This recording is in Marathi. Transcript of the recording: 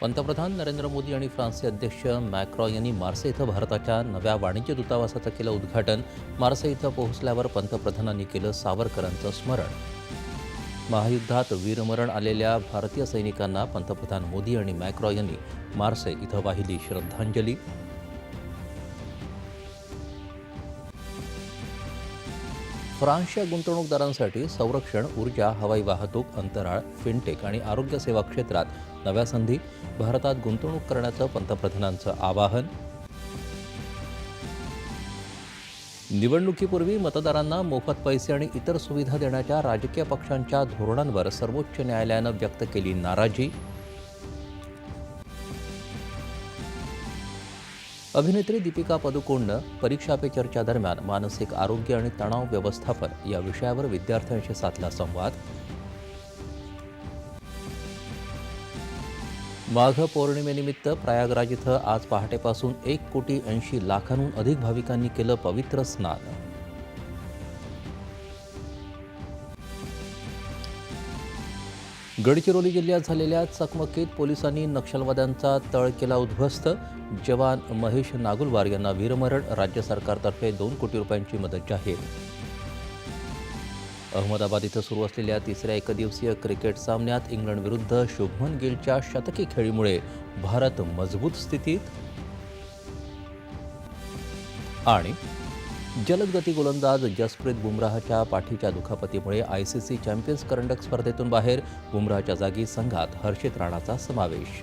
पंतप्रधान नरेंद्र मोदी आणि फ्रान्सचे अध्यक्ष मॅक्रॉ यांनी मार्से इथं भारताच्या नव्या वाणिज्य दूतावासाचं केलं उद्घाटन. मार्से इथं पोहोचल्यावर पंतप्रधानांनी केलं सावरकरांचं स्मरण. महायुद्धात वीरमरण आलेल्या भारतीय सैनिकांना पंतप्रधान मोदी आणि मॅक्रॉ यांनी मार्से इथं वाहिली श्रद्धांजली. फ्रान्सच्या गुंतवणूकदारांसाठी संरक्षण, ऊर्जा, हवाई वाहतूक, अंतराळ, फिनटेक आणि आरोग्य सेवा क्षेत्रात नव्या संधी. भारतात गुंतवणूक करण्याचं पंतप्रधानांचं आवाहन. निवडणुकीपूर्वी मतदारांना मोफत पैसे आणि इतर सुविधा देण्याच्या राजकीय पक्षांच्या धोरणांवर सर्वोच्च न्यायालयानं व्यक्त केली नाराजी. अभिनेत्री दीपिका पदुकोणनं परीक्षा पे चर्चा दरम्यान मानसिक आरोग्य आणि तणाव व्यवस्थापन या विषयावर विद्यार्थ्यांशी साधला संवाद. माघ पौर्णिमेनिमित्त प्रयागराज इथं आज पहाटेपासून 1,80,00,000 अधिक भाविकांनी केलं पवित्र स्नान. गडचिरोली जिल्ह्यात झालेल्या चकमकीत पोलिसांनी नक्षलवाद्यांचा तळ केला उद्ध्वस्त. जवान महेश नागुलवार यांना वीरमरण. राज्य सरकारतर्फे 2 कोटी रुपयांची मदत जाहीर. अहमदाबाद इथं सुरू असलेल्या तिसऱ्या एकदिवसीय क्रिकेट सामन्यात इंग्लंडविरुद्ध शुभमन गिलच्या शतकी खेळीमुळे भारत मजबूत स्थितीत. आणि जलदगती गोलंदाज जसप्रीत बुमराहच्या पाठीच्या दुखापतीमुळे आयसीसी चॅम्पियन्स करंडक स्पर्धेतून बाहेर. बुमराहच्या जागी संघात हर्षित राणाचा समावेश.